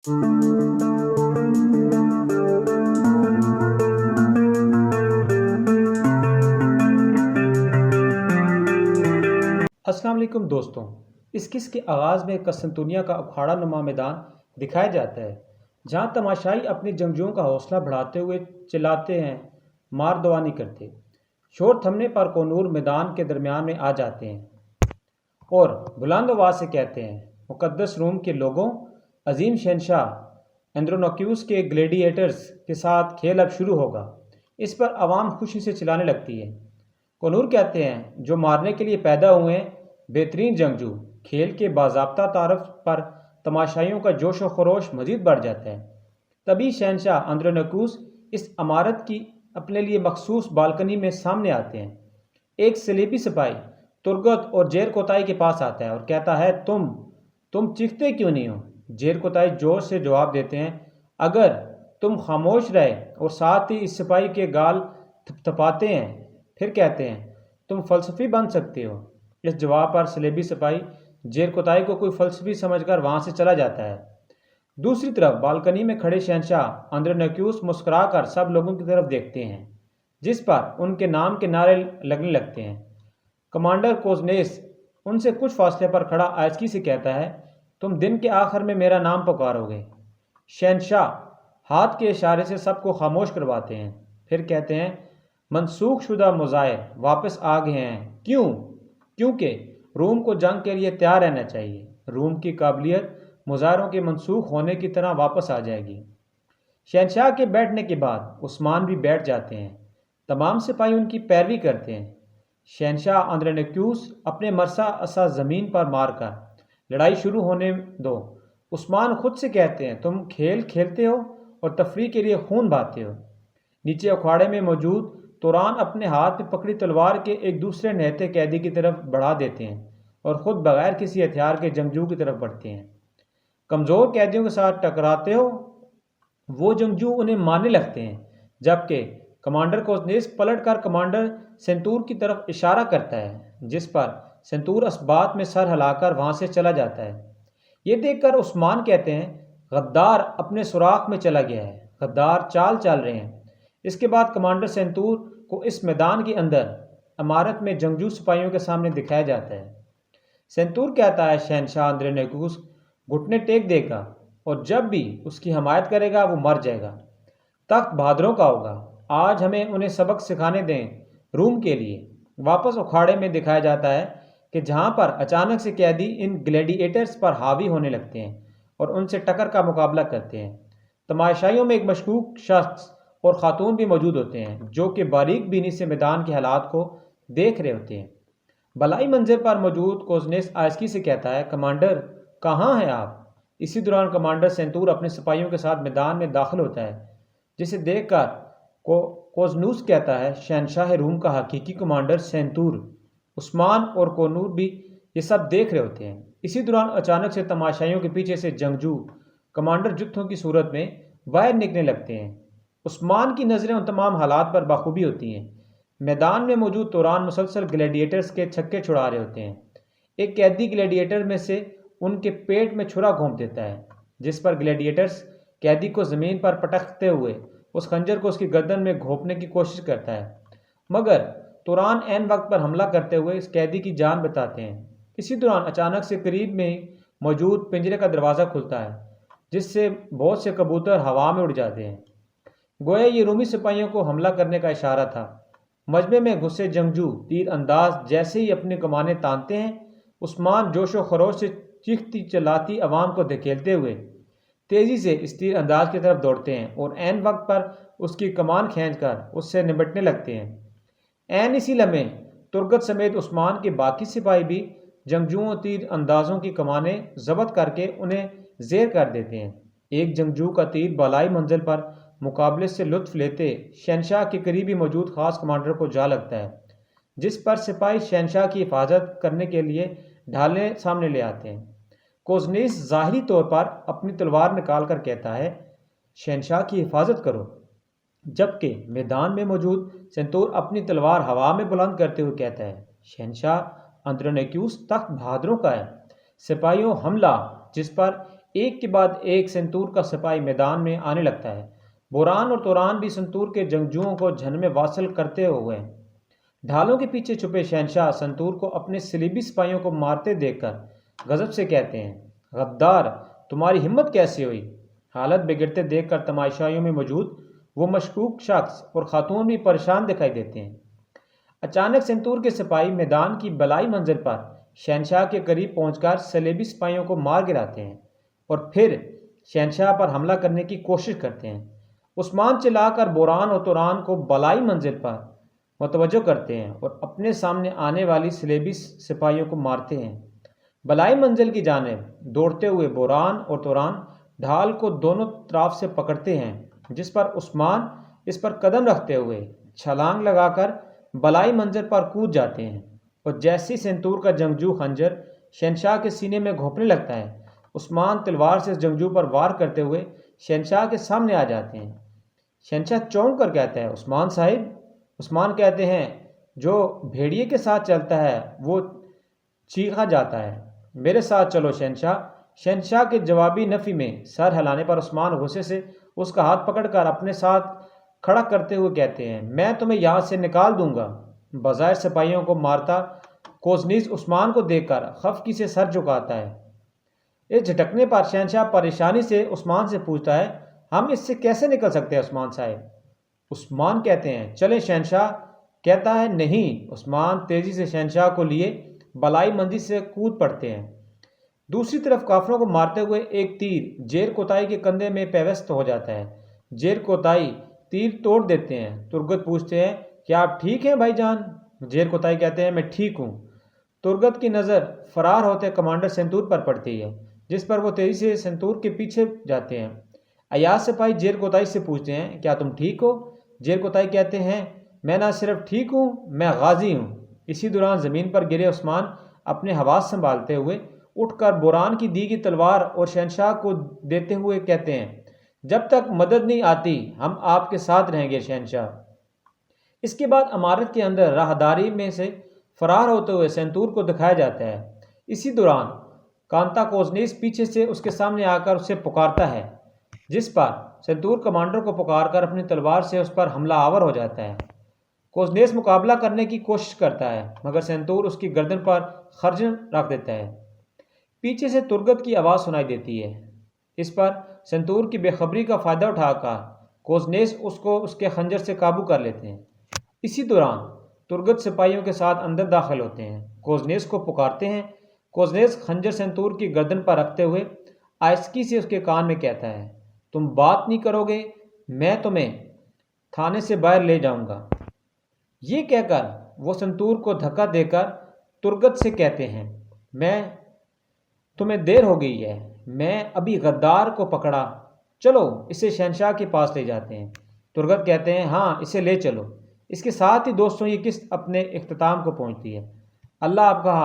السلام علیکم دوستوں، اس قسط کے آغاز میں قسطنطنیہ کا اکھاڑا نما میدان دکھایا جاتا ہے، جہاں تماشائی اپنے جنگجوؤں کا حوصلہ بڑھاتے ہوئے چلاتے ہیں، مار دوا نہیں کرتے۔ شور تھمنے پر کونور میدان کے درمیان میں آ جاتے ہیں اور بلند آواز سے کہتے ہیں، مقدس روم کے لوگوں، عظیم شہنشاہ اندرونیکوس کے گلیڈیٹرز کے ساتھ کھیل اب شروع ہوگا۔ اس پر عوام خوشی سے چلانے لگتی ہے۔ کونور کہتے ہیں، جو مارنے کے لیے پیدا ہوئے ہیں، بہترین جنگجو۔ کھیل کے باضابطہ تعارف پر تماشائیوں کا جوش و خروش مزید بڑھ جاتا ہے۔ تبھی شہنشاہ اندرونیکوس اس عمارت کی اپنے لیے مخصوص بالکنی میں سامنے آتے ہیں۔ ایک صلیبی سپاہی ترگت اور جیر کوتائی کے پاس آتا ہے اور کہتا ہے، تم چیختے کیوں نہیں ہو؟ جیر کوتائی جوش سے جواب دیتے ہیں، اگر تم خاموش رہے اور ساتھ ہی اس سپاہی کے گال تھپتھپاتے ہیں، پھر کہتے ہیں، تم فلسفی بن سکتے ہو۔ اس جواب پر صلیبی سپاہی جیر کوتائی کو کوئی فلسفی سمجھ کر وہاں سے چلا جاتا ہے۔ دوسری طرف بالکنی میں کھڑے شہنشاہ اندرونیکوس مسکرا کر سب لوگوں کی طرف دیکھتے ہیں، جس پر ان کے نام کے نعرے لگنے لگتے ہیں۔ کمانڈر کوزنیس ان سے کچھ فاصلے پر کھڑا آئسکی سے کہتا ہے، تم دن کے آخر میں میرا نام پکارو گے۔ شہنشاہ ہاتھ کے اشارے سے سب کو خاموش کرواتے ہیں، پھر کہتے ہیں، منسوخ شدہ مظاہر واپس آ گئے ہیں۔ کیونکہ روم کو جنگ کے لیے تیار رہنا چاہیے۔ روم کی قابلیت مظاہروں کے منسوخ ہونے کی طرح واپس آ جائے گی۔ شہنشاہ کے بیٹھنے کے بعد عثمان بھی بیٹھ جاتے ہیں۔ تمام سپاہی ان کی پیروی کرتے ہیں۔ شہنشاہ اندرونیکوس اپنے مرسا عصا زمین پر مار کر لڑائی شروع ہونے دو۔ عثمان خود سے کہتے ہیں، تم کھیل کھیلتے ہو اور تفریح کے لیے خون بہاتے ہو۔ نیچے اکھاڑے میں موجود توران اپنے ہاتھ میں پکڑی تلوار کے ایک دوسرے نہتے قیدی کی طرف بڑھا دیتے ہیں اور خود بغیر کسی ہتھیار کے جنگجو کی طرف بڑھتے ہیں۔ کمزور قیدیوں کے ساتھ ٹکراتے ہو، وہ جنگجو انہیں مارنے لگتے ہیں، جبکہ کمانڈر کوزنیس پلٹ کر کمانڈر سینتور کی طرف اشارہ کرتا ہے، جس پر سینتور اسبات میں سر ہلا کر وہاں سے چلا جاتا ہے۔ یہ دیکھ کر عثمان کہتے ہیں، غدار اپنے سوراخ میں چلا گیا ہے، غدار چال چل رہے ہیں۔ اس کے بعد کمانڈر سینتور کو اس میدان کے اندر عمارت میں جنگجو سپاہیوں کے سامنے دکھایا جاتا ہے۔ سینتور کہتا ہے، شہنشاہ اندرونیکوس گھٹنے ٹیک دے گا اور جب بھی اس کی حمایت کرے گا وہ مر جائے گا۔ تخت بہادروں کا ہوگا، آج ہمیں انہیں سبق سکھانے دیں۔ روم کے لیے واپس اکھاڑے میں دکھایا جاتا ہے کہ جہاں پر اچانک سے قیدی ان گلیڈیٹرز پر حاوی ہونے لگتے ہیں اور ان سے ٹکر کا مقابلہ کرتے ہیں۔ تماشائیوں میں ایک مشکوک شخص اور خاتون بھی موجود ہوتے ہیں، جو کہ باریک بینی سے میدان کے حالات کو دیکھ رہے ہوتے ہیں۔ بالائی منزل پر موجود کوزنیس آئسکی سے کہتا ہے، کمانڈر کہاں ہیں آپ؟ اسی دوران کمانڈر سینتور اپنے سپاہیوں کے ساتھ میدان میں داخل ہوتا ہے، جسے دیکھ کر کوزنوس کہتا ہے، شہنشاہ روم کا حقیقی کمانڈر سینتور۔ عثمان اور کونور بھی یہ سب دیکھ رہے ہوتے ہیں۔ اسی دوران اچانک سے تماشائیوں کے پیچھے سے جنگجو کمانڈر جتھوں کی صورت میں باہر نکلنے لگتے ہیں۔ عثمان کی نظریں ان تمام حالات پر بخوبی ہوتی ہیں۔ میدان میں موجود توران مسلسل گلیڈیٹرز کے چھکے چھڑا رہے ہوتے ہیں۔ ایک قیدی گلیڈیٹر میں سے ان کے پیٹ میں چھرا گھونپ دیتا ہے، جس پر گلیڈیٹرز قیدی کو زمین پر پٹکتے ہوئے اس خنجر کو اس کی گردن میں گھونپنے کی کوشش کرتا ہے، مگر توران عین وقت پر حملہ کرتے ہوئے اس قیدی کی جان بچاتے ہیں۔ اسی دوران اچانک سے قریب میں ہی موجود پنجرے کا دروازہ کھلتا ہے، جس سے بہت سے کبوتر ہوا میں اڑ جاتے ہیں، گویا یہ رومی سپاہیوں کو حملہ کرنے کا اشارہ تھا۔ مجمع میں گھسے جنگجو تیر انداز جیسے ہی اپنی کمانیں تانتے ہیں، عثمان جوش و خروش سے چیختی چلاتی عوام کو دھکیلتے ہوئے تیزی سے اس تیر انداز کی طرف دوڑتے ہیں اور عین وقت پر اس کی کمان کھینچ کر اس سے نمٹنے لگتے ہیں۔ عین اسی لمحے ترگت سمیت عثمان کے باقی سپاہی بھی جنگجوؤں تیر اندازوں کی کمانیں ضبط کر کے انہیں زیر کر دیتے ہیں۔ ایک جنگجو کا تیر بالائی منزل پر مقابلے سے لطف لیتے شہنشاہ کے قریبی موجود خاص کمانڈر کو جا لگتا ہے، جس پر سپاہی شہنشاہ کی حفاظت کرنے کے لیے ڈھالیں سامنے لے آتے ہیں۔ کوزنیس ظاہری طور پر اپنی تلوار نکال کر کہتا ہے، شہنشاہ کی حفاظت کرو، جبکہ میدان میں موجود سینتور اپنی تلوار ہوا میں بلند کرتے ہوئے کہتا ہے، شہنشاہ اندرونیکوس تخت بہادروں کا ہے۔ سپاہیوں حملہ، جس پر ایک کے بعد ایک سنتور کا سپاہی میدان میں آنے لگتا ہے۔ بوران اور توران بھی سنتور کے جنگجوؤں کو جھن میں واصل کرتے ہوئے ڈھالوں کے پیچھے چھپے شہنشاہ سنتور کو اپنے صلیبی سپاہیوں کو مارتے دیکھ کر غضب سے کہتے ہیں، غدار، تمہاری ہمت کیسے ہوئی؟ حالت بگڑتے دیکھ کر تماشائیوں میں موجود وہ مشکوک شخص اور خاتون بھی پریشان دکھائی دیتے ہیں۔ اچانک سنتور کے سپاہی میدان کی بلائی منزل پر شہنشاہ کے قریب پہنچ کر صلیبی سپاہیوں کو مار گراتے ہیں اور پھر شہنشاہ پر حملہ کرنے کی کوشش کرتے ہیں۔ عثمان چلا کر بوران اور توران کو بلائی منزل پر متوجہ کرتے ہیں اور اپنے سامنے آنے والی صلیبی سپاہیوں کو مارتے ہیں۔ بلائی منزل کی جانب دوڑتے ہوئے بوران اور توران ڈھال کو دونوں طرف سے پکڑتے ہیں، جس پر عثمان اس پر قدم رکھتے ہوئے چھلانگ لگا کر بلائی منزل پر کود جاتے ہیں اور جیسی سنتور کا جنگجو خنجر شہنشاہ کے سینے میں گھونپنے لگتا ہے، عثمان تلوار سے اس جنگجو پر وار کرتے ہوئے شہنشاہ کے سامنے آ جاتے ہیں۔ شہنشاہ چونک کر کہتا ہے، عثمان صاحب۔ عثمان کہتے ہیں، جو بھیڑیے کے ساتھ چلتا ہے وہ چیخا جاتا ہے، میرے ساتھ چلو شہنشاہ۔ شہنشاہ کے جوابی نفی میں سر ہلانے پر عثمان غصے سے اس کا ہاتھ پکڑ کر اپنے ساتھ کھڑا کرتے ہوئے کہتے ہیں، میں تمہیں یہاں سے نکال دوں گا۔ بظاہر سپاہیوں کو مارتا کوزنیز عثمان کو دیکھ کر خفگی سے سر جھکاتا ہے۔ اس جھٹکنے پر شہنشاہ پریشانی سے عثمان سے پوچھتا ہے، ہم اس سے کیسے نکل سکتے ہیں عثمان صاحب؟ عثمان کہتے ہیں، چلیں شہنشاہ۔ کہتا ہے، نہیں۔ عثمان تیزی سے شہنشاہ کو لیے بلائی منزل سے کود پڑتے ہیں۔ دوسری طرف کافروں کو مارتے ہوئے ایک تیر جیر کوتائی کے کندھے میں پیوست ہو جاتا ہے۔ جیر کوتائی تیر توڑ دیتے ہیں۔ ترگت پوچھتے ہیں، کیا آپ ٹھیک ہیں بھائی جان؟ جیر کوتائی کہتے ہیں، میں ٹھیک ہوں۔ ترگت کی نظر فرار ہوتے کمانڈر سنتور پر پڑتی ہے، جس پر وہ تیزی سے سنتور کے پیچھے جاتے ہیں۔ ایاز سپاہی جیر کوتائی سے پوچھتے ہیں، کیا تم ٹھیک ہو؟ جیر کوتائی کہتے ہیں، میں نہ صرف ٹھیک ہوں، میں غازی ہوں۔ اسی دوران زمین پر گرے عثمان اپنے حواس سنبھالتے ہوئے اٹھ کر بوران کی دی گئی تلوار اور شہنشاہ کو دیتے ہوئے کہتے ہیں، جب تک مدد نہیں آتی ہم آپ کے ساتھ رہیں گے شہنشاہ۔ اس کے بعد عمارت کے اندر راہداری میں سے فرار ہوتے ہوئے سنتور کو دکھایا جاتا ہے۔ اسی دوران کانتا کوزنیز پیچھے سے اس کے سامنے آ کر اسے پکارتا ہے، جس پر سنتور کمانڈر کو پکار کر اپنی تلوار سے اس پر حملہ آور ہو جاتا ہے۔ کوزنیز مقابلہ کرنے کی کوشش کرتا ہے، مگر سنتور اس کی گردن پر خنجر رکھ دیتا ہے۔ پیچھے سے ترگت کی آواز سنائی دیتی ہے۔ اس پر سنتور کی بے خبری کا فائدہ اٹھا کر کوزنیز اس کو اس کے خنجر سے قابو کر لیتے ہیں۔ اسی دوران ترگت سپاہیوں کے ساتھ اندر داخل ہوتے ہیں، کوزنیز کو پکارتے ہیں۔ کوزنیز خنجر سنتور کی گردن پر رکھتے ہوئے آہستگی سے اس کے کان میں کہتا ہے، تم بات نہیں کرو گے، میں تمہیں تھانے سے باہر لے جاؤں گا۔ یہ کہہ کر وہ سنتور کو دھکا دے کر ترگت سے کہتے ہیں، میں تمہیں دیر ہو گئی ہے، میں ابھی غدار کو پکڑا، چلو اسے شہنشاہ کے پاس لے جاتے ہیں۔ ترگت کہتے ہیں، ہاں اسے لے چلو۔ اس کے ساتھ ہی دوستوں یہ قسط اپنے اختتام کو پہنچتی ہے۔ اللہ آپ کا